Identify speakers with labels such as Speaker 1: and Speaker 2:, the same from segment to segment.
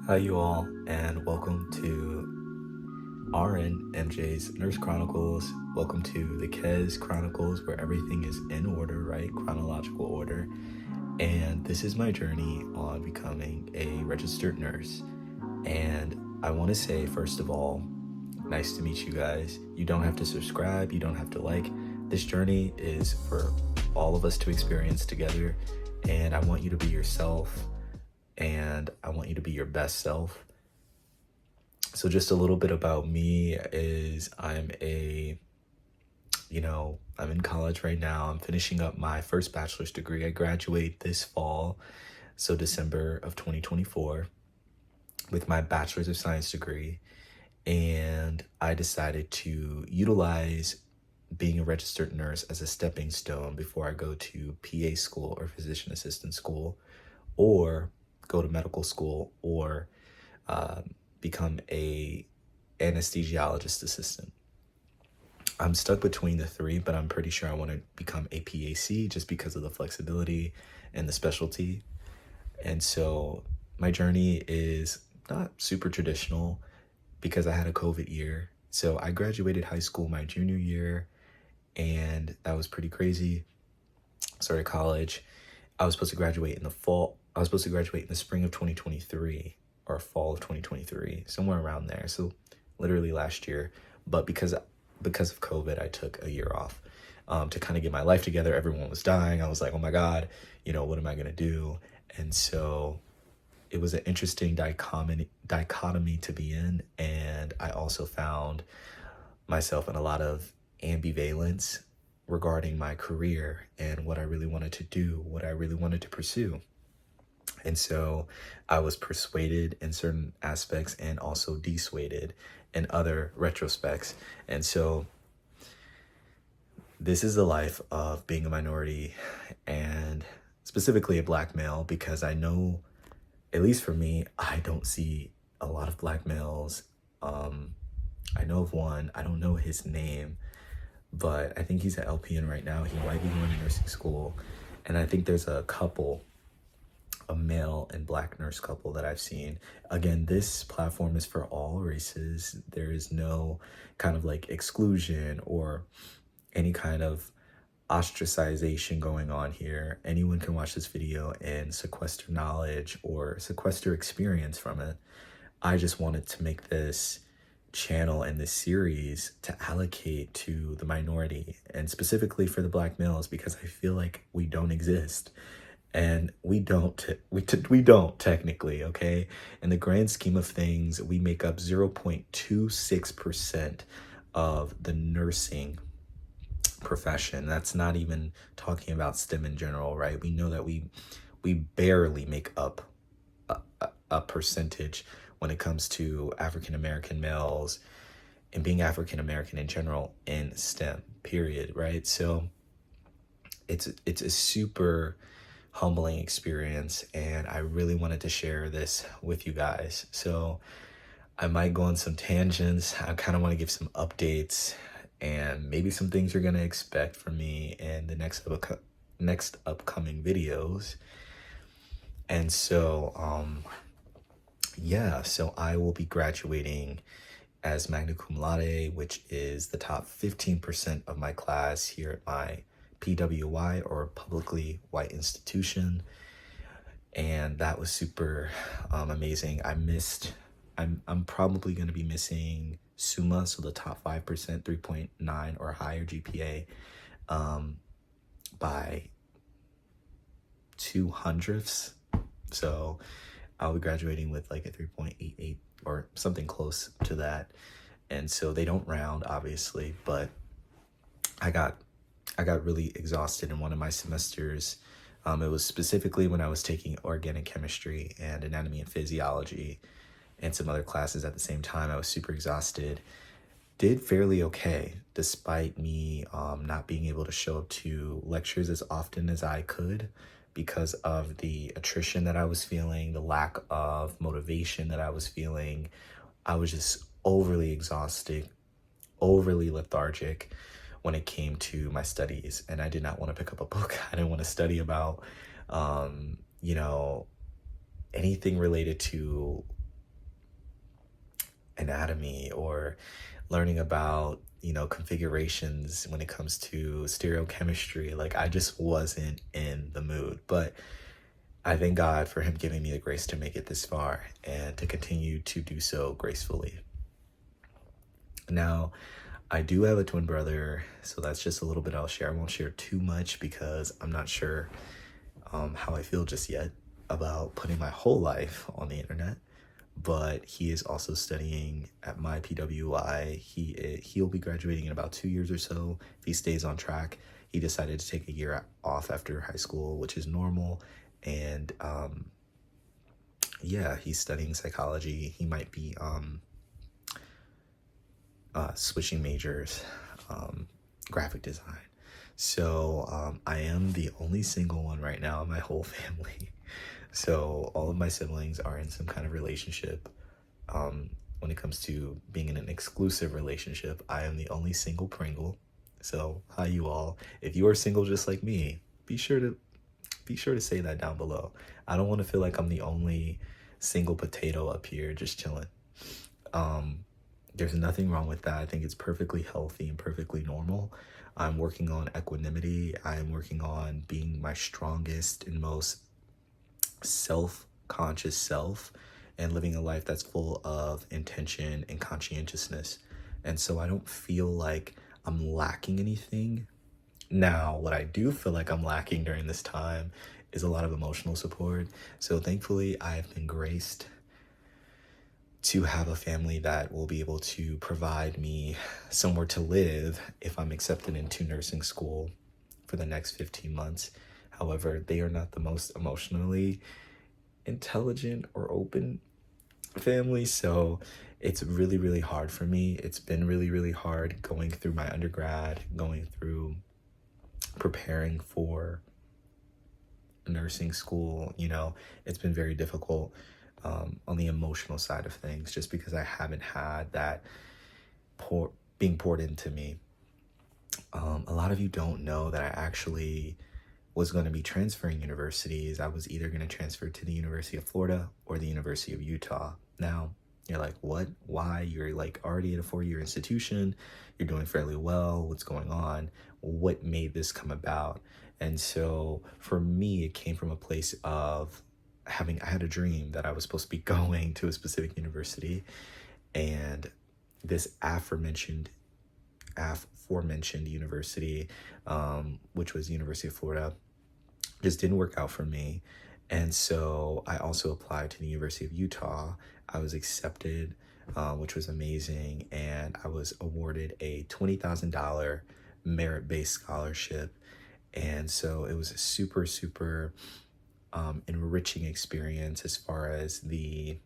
Speaker 1: Hi, you all, and welcome to RN MJ's Nurse Chronicles. Welcome to the Kez Chronicles, where everything is in order, right? Chronological order. And this is my journey on becoming a registered nurse. And I want to say, first of all, nice to meet you guys. You don't have to subscribe, you don't have to like. This journey is for all of us to experience together. And I want you to be yourself, and I want you to be your best self. So just a little bit about me is I'm in college right now. I'm finishing up my first bachelor's degree. I graduate this fall, so December of 2024, with my bachelor's of science degree. And I decided to utilize being a registered nurse as a stepping stone before I go to PA school or physician assistant school, or go to medical school, or become a anesthesiologist assistant. I'm stuck between the three, but I'm pretty sure I want to become a PAC just because of the flexibility and the specialty. And so my journey is not super traditional because I had a COVID year. So I graduated high school my junior year, and that was pretty crazy. Started college. I was supposed to graduate in the fall. I was supposed to graduate in the spring of 2023 or fall of 2023, somewhere around there. So literally last year. But because of COVID, I took a year off to kind of get my life together. Everyone was dying. I was like, oh my God, what am I going to do? And so it was an interesting dichotomy to be in. And I also found myself in a lot of ambivalence regarding my career and what I really wanted to do, what I really wanted to pursue. And so I was persuaded in certain aspects and also dissuaded in other retrospects. And so this is the life of being a minority, and specifically a Black male, because I know, at least for me, I don't see a lot of Black males. I know of one, I don't know his name, but I think he's an LPN right now. He might be going to nursing school. And I think there's a male and Black nurse couple that I've seen. Again, this platform is for all races. There is no kind of like exclusion or any kind of ostracization going on here. Anyone can watch this video and sequester knowledge or sequester experience from it. I just wanted to make this channel and this series to allocate to the minority, and specifically for the Black males, because I feel like we don't exist. And we don't technically, okay? In the grand scheme of things, we make up 0.26% of the nursing profession. That's not even talking about STEM in general, right? We know that we barely make up a percentage when it comes to African American males and being African American in general in STEM, period, right? So it's a super humbling experience, and I really wanted to share this with you guys. So I might go on some tangents. I kind of want to give some updates and maybe some things you're going to expect from me in the next upcoming videos. And so so I will be graduating as magna cum laude, which is the top 15% of my class here at my PWI, or publicly white institution. And that was super amazing. I'm probably going to be missing SUMA, so the top 5%, 3.9 or higher GPA, by 200ths. So I'll be graduating with like a 3.88 or something close to that. And so they don't round, obviously, but I got really exhausted in one of my semesters. It was specifically when I was taking organic chemistry and anatomy and physiology and some other classes at the same time. I was super exhausted. Did fairly okay, despite me not being able to show up to lectures as often as I could because of the attrition that I was feeling, the lack of motivation that I was feeling. I was just overly exhausted, overly lethargic when it came to my studies, and I did not want to pick up a book. I didn't want to study about, anything related to anatomy or learning about, configurations when it comes to stereochemistry. Like, I just wasn't in the mood. But I thank God for him giving me the grace to make it this far and to continue to do so gracefully. Now, I do have a twin brother, so that's just a little bit I'll share. I won't share too much because I'm not sure how I feel just yet about putting my whole life on the internet. But he is also studying at my PWI. He'll be graduating in about 2 years or so if he stays on track. He decided to take a year off after high school, which is normal. And yeah, he's studying psychology. He might be switching majors, graphic design. So I am the only single one right now in my whole family. So all of my siblings are in some kind of relationship. When it comes to being in an exclusive relationship, I am the only single Pringle. So hi, you all. If you are single just like me, be sure to say that down below. I don't want to feel like I'm the only single potato up here just chilling. There's nothing wrong with that. I think it's perfectly healthy and perfectly normal. I'm working on equanimity. I am working on being my strongest and most self-conscious self and living a life that's full of intention and conscientiousness. And so I don't feel like I'm lacking anything. Now, what I do feel like I'm lacking during this time is a lot of emotional support. So thankfully, I've been graced to have a family that will be able to provide me somewhere to live if I'm accepted into nursing school for the next 15 months. However, they are not the most emotionally intelligent or open family, so it's really, really hard for me. It's been really, really hard going through my undergrad, going through preparing for nursing school. It's been very difficult on the emotional side of things, just because I haven't had that being poured into me. A lot of you don't know that I actually was going to be transferring universities. I was either going to transfer to the University of Florida or the University of Utah. Now, you're like, what? Why? You're like already at a 4-year institution. You're doing fairly well. What's going on? What made this come about? And so for me, it came from a place of I had a dream that I was supposed to be going to a specific university, and this aforementioned university, which was University of Florida, just didn't work out for me. And so I also applied to the University of Utah. I was accepted, which was amazing, and I was awarded a $20,000 merit-based scholarship. And so it was a super, super enriching experience as far as the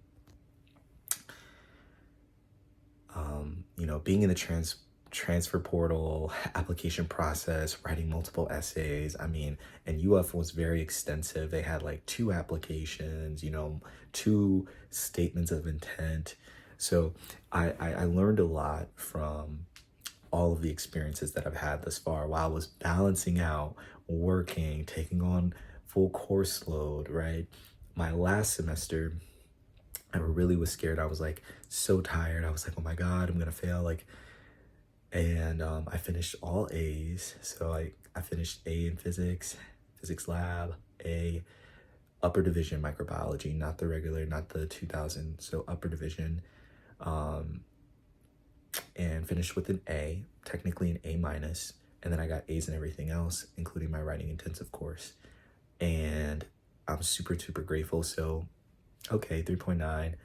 Speaker 1: being in the transfer portal application process, writing multiple essays. And UF was very extensive. They had like 2 applications, 2 statements of intent. So I learned a lot from all of the experiences that I've had thus far while I was balancing out working, taking on full course load, right? My last semester, I really was scared. I was like so tired. I was like, oh my God, I'm gonna fail. And I finished all A's. So I finished A in physics lab, A upper division microbiology, not the regular, not the 2000, so upper division, and finished with an A, technically an A minus. And then I got A's in everything else, including my writing intensive course. And I'm super, super grateful. So, okay, 3.9.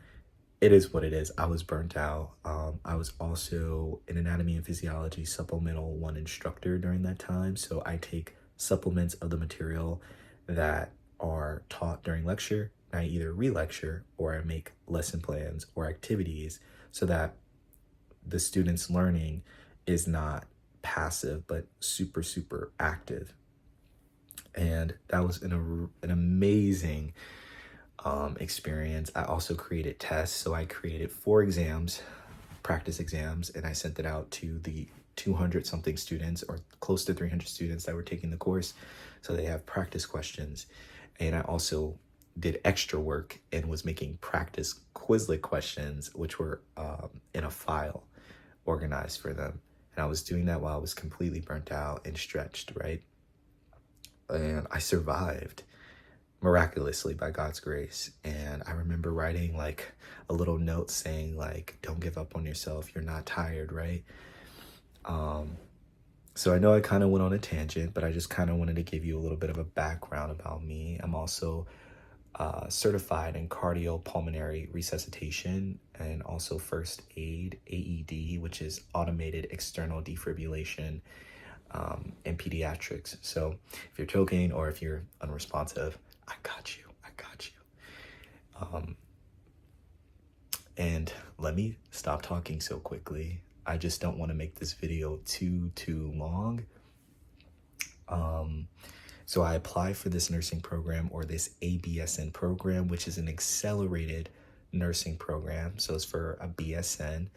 Speaker 1: It is what it is. I was burnt out. I was also an anatomy and physiology supplemental 1 instructor during that time. So I take supplements of the material that are taught during lecture. And I either re-lecture or I make lesson plans or activities so that the students' learning is not passive, but super, super active. And that was an amazing experience. I also created tests. So I created 4 exams, practice exams, and I sent it out to the 200 something students or close to 300 students that were taking the course. So they have practice questions. And I also did extra work and was making practice Quizlet questions, which were in a file organized for them. And I was doing that while I was completely burnt out and stretched, right? And I survived miraculously by God's grace. And I remember writing like a little note saying like, don't give up on yourself. You're not tired, right? So I know I kind of went on a tangent, but I just kind of wanted to give you a little bit of a background about me. I'm also certified in cardiopulmonary resuscitation and also first aid, AED, which is automated external defibrillation in pediatrics. So if you're choking or if you're unresponsive, I got you. I got you. And let me stop talking so quickly. I just don't want to make this video too long. So I applied for this nursing program, or this ABSN program, which is an accelerated nursing program. So it's for a BSN,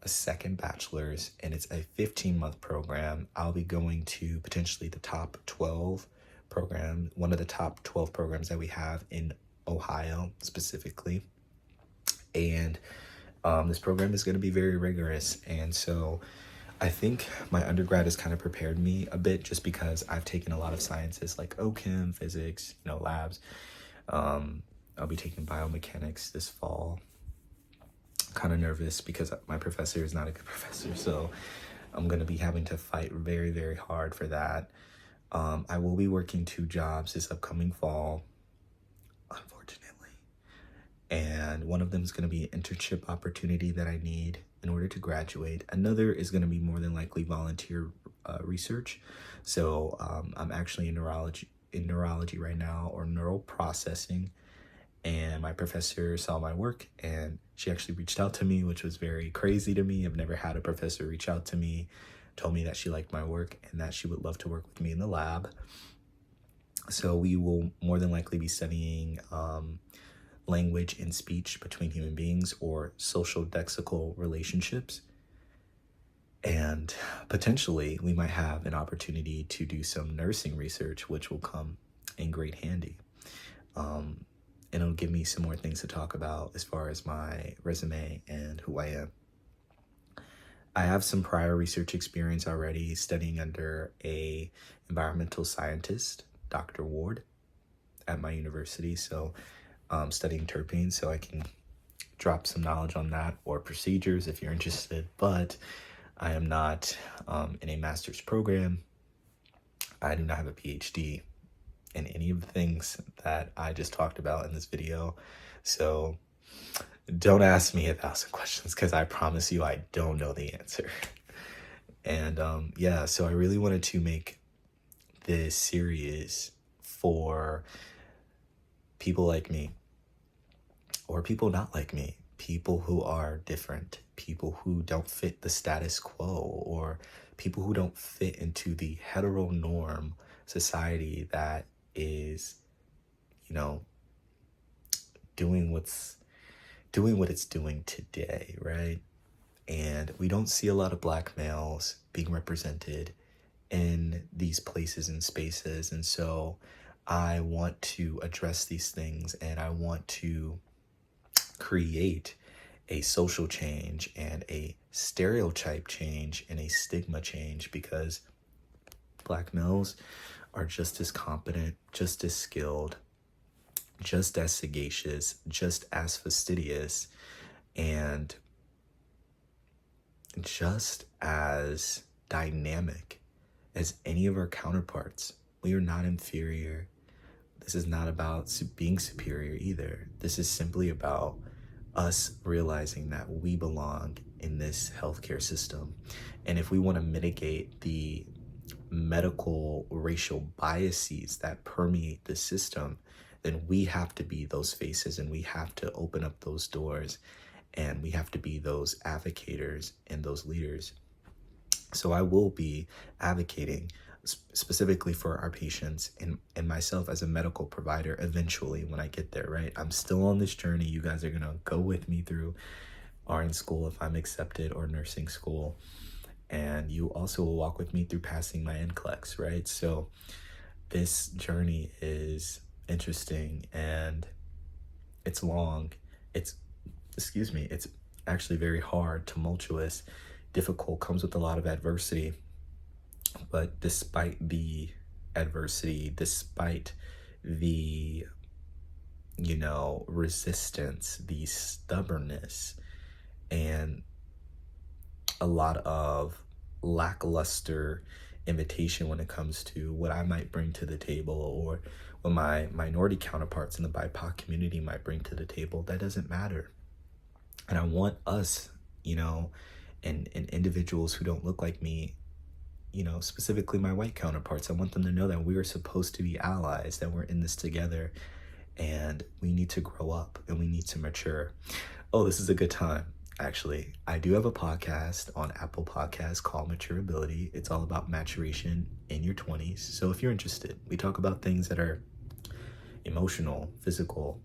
Speaker 1: a second bachelor's, and it's a 15-month program. I'll be going to potentially the top 12 program, one of the top 12 programs that we have in Ohio specifically. And this program is going to be very rigorous. And so I think my undergrad has kind of prepared me a bit, just because I've taken a lot of sciences like OChem, physics, labs. I'll be taking biomechanics this fall. Kind of nervous because my professor is not a good professor, so I'm going to be having to fight very, very hard for that. I will be working 2 jobs this upcoming fall, unfortunately. And one of them is going to be an internship opportunity that I need in order to graduate. Another is going to be more than likely volunteer research. So I'm actually in neurology right now, or neural processing. And my professor saw my work and she actually reached out to me, which was very crazy to me. I've never had a professor reach out to me, told me that she liked my work and that she would love to work with me in the lab. So we will more than likely be studying language and speech between human beings, or social lexical relationships. And potentially we might have an opportunity to do some nursing research, which will come in great handy. And it'll give me some more things to talk about as far as my resume and who I am. I have some prior research experience already studying under a environmental scientist, Dr. Ward, at my university. So studying terpenes, so I can drop some knowledge on that, or procedures if you're interested. But I am not in a master's program. I do not have a PhD in any of the things that I just talked about in this video. So don't ask me 1,000 questions, because I promise you I don't know the answer. And yeah, so I really wanted to make this series for people like me, or people not like me, people who are different, people who don't fit the status quo, or people who don't fit into the heteronorm society that is, doing what it's doing today, right? And we don't see a lot of Black males being represented in these places and spaces. And so I want to address these things, and I want to create a social change and a stereotype change and a stigma change, because Black males are just as competent, just as skilled, just as sagacious, just as fastidious, and just as dynamic as any of our counterparts. We are not inferior. This is not about being superior either. This is simply about us realizing that we belong in this healthcare system. And if we want to mitigate the medical racial biases that permeate the system, then we have to be those faces, and we have to open up those doors, and we have to be those advocators and those leaders. So I will be advocating specifically for our patients and myself as a medical provider eventually when I get there, right? I'm still on this journey. You guys are going to go with me through RN school if I'm accepted, or nursing school. And you also will walk with me through passing my NCLEX, right? So this journey is interesting, and It's long. It's, excuse me, it's actually very hard, tumultuous, difficult, comes with a lot of adversity. But despite the adversity, despite the, resistance, the stubbornness, and a lot of lackluster invitation when it comes to what I might bring to the table, or what my minority counterparts in the BIPOC community might bring to the table, that doesn't matter. And I want us, and individuals who don't look like me, specifically my white counterparts, I want them to know that we are supposed to be allies, that we're in this together, and we need to grow up and we need to mature. Oh, this is a good time. Actually, I do have a podcast on Apple Podcasts called Maturability. It's all about maturation in your 20s. So if you're interested, we talk about things that are emotional, physical,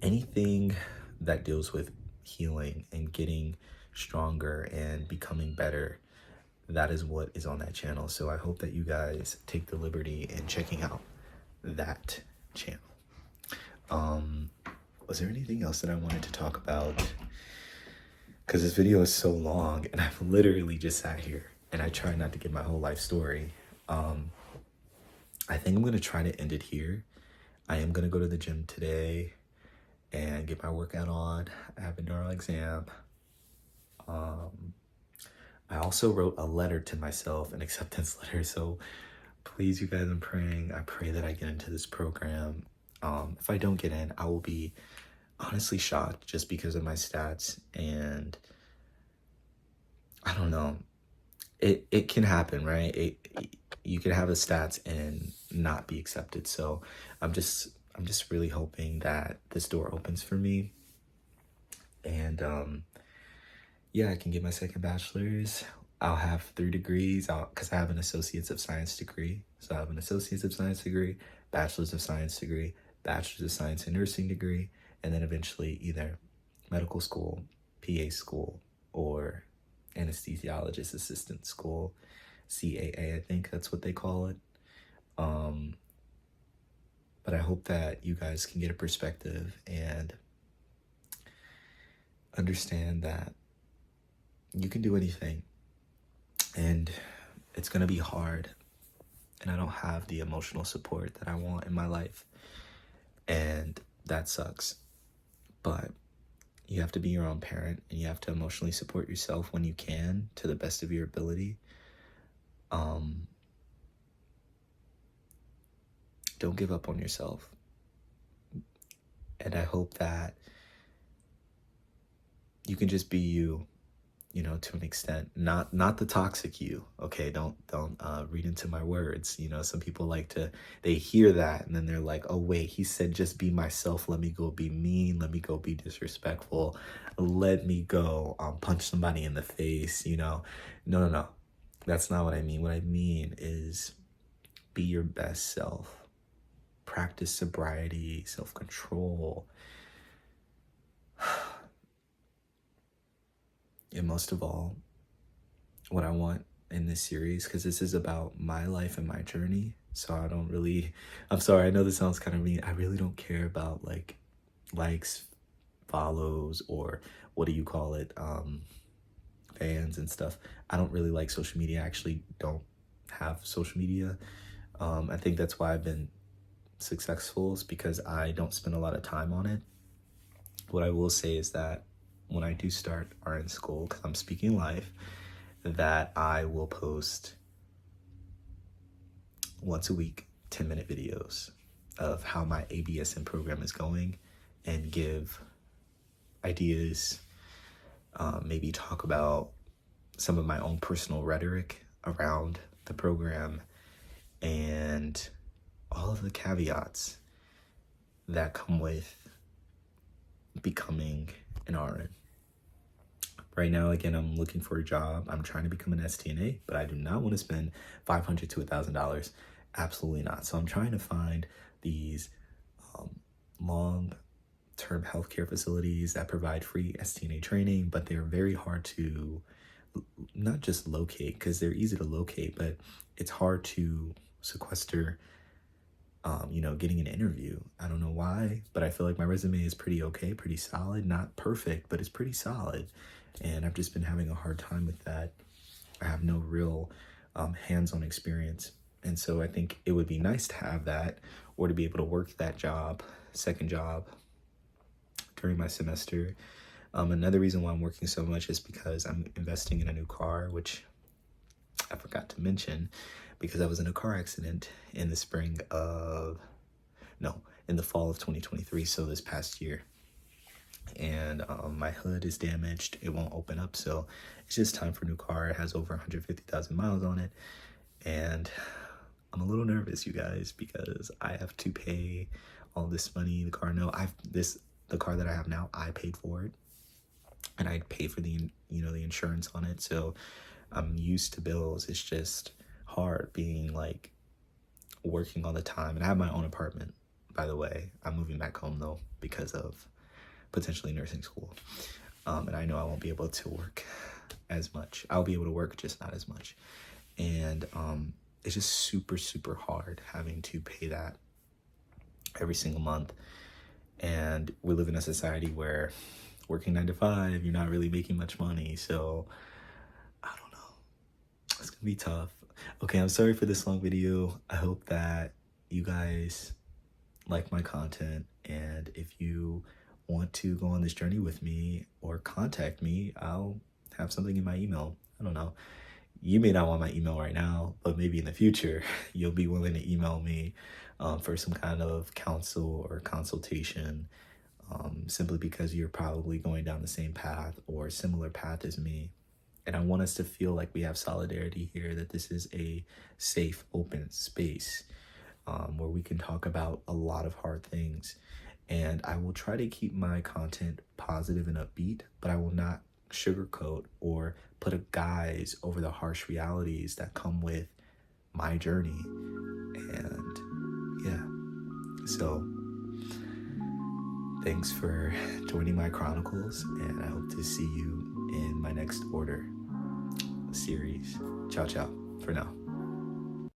Speaker 1: anything that deals with healing and getting stronger and becoming better. That is what is on that channel. So I hope that you guys take the liberty in checking out that channel. Was there anything else that I wanted to talk about? Because this video is so long and I've literally just sat here and I try not to give my whole life story. I think I'm going to try to end it here. I am going to go to the gym today and get my workout on. I have an oral exam. I also wrote a letter to myself, an acceptance letter. So please, you guys, I'm praying. I pray that I get into this program. If I don't get in, I will be honestly shocked just because of my stats. And I don't know. It can happen, right? You can have the stats and not be accepted. So I'm just really hoping that this door opens for me. And I can get my second bachelor's. I'll have 3 degrees because I have an Associates of Science degree. So I have an Associates of Science degree, Bachelor's of Science degree, Bachelor's of Science in Nursing degree, and then eventually either medical school, PA school, or anesthesiologist assistant school, CAA, I think that's what they call it. But I hope that you guys can get a perspective and understand that you can do anything, and it's going to be hard, and I don't have the emotional support that I want in my life, and that sucks. But you have to be your own parent, and you have to emotionally support yourself when you can, to the best of your ability. Don't give up on yourself. And I hope that you can just be you, to an extent, not the toxic you. Okay, don't read into my words. Some people they hear that and then they're like, oh wait, he said just be myself, let me go be mean, let me go be disrespectful, let me go punch somebody in the face. No, that's not what I mean. What I mean is be your best self. Practice sobriety, self-control. And most of all, what I want in this series, because this is about my life and my journey, so I'm sorry, I know this sounds kind of mean, I really don't care about likes, follows, or what do you call it, fans and stuff. I don't really like social media. I actually don't have social media. I think that's why I've been successful, is because I don't spend a lot of time on it. What I will say is that when I do start RN school, because I'm speaking live, that I will post once a week 10-minute videos of how my ABSN program is going, and give ideas, maybe talk about some of my own personal rhetoric around the program, and all of the caveats that come with becoming an RN. Right now, again, I'm looking for a job. I'm trying to become an STNA, but I do not want to spend $500 to $1,000. Absolutely not. So I'm trying to find these long-term healthcare facilities that provide free STNA training, but they're very hard to not just locate, because they're easy to locate, but it's hard to sequester getting an interview. I don't know why, but I feel like my resume is pretty okay, pretty solid, not perfect, but it's pretty solid. And I've just been having a hard time with that. I have no real hands-on experience. And so I think it would be nice to have that, or to be able to work that job, second job, during my semester. Another reason why I'm working so much is because I'm investing in a new car, which I forgot to mention, because I was in a car accident in the fall of 2023, so this past year. And my hood is damaged. It won't open up, so it's just time for a new car. It has over 150,000 miles on it, and I'm a little nervous, you guys, because I have to pay all this money. The car that I have now, I paid for it, and I paid for the insurance on it, so I'm used to bills. It's just hard being like working all the time. And I have my own apartment, by the way. I'm moving back home though because of potentially nursing school. And I know I won't be able to work as much. I'll be able to work, just not as much. And it's just super, super hard having to pay that every single month. And we live in a society where working 9 to 5, you're not really making much money. So I don't know. It's gonna be tough. Okay, I'm sorry for this long video. I hope that you guys like my content, and if you want to go on this journey with me or contact me, I'll have something in my email. I don't know. You may not want my email right now, but maybe in the future you'll be willing to email me for some kind of counsel or consultation, simply because you're probably going down the same path or similar path as me. And I want us to feel like we have solidarity here, that this is a safe, open space where we can talk about a lot of hard things. And I will try to keep my content positive and upbeat, but I will not sugarcoat or put a guise over the harsh realities that come with my journey. And yeah, so thanks for joining my chronicles, and I hope to see you in my next order series. Ciao, ciao for now.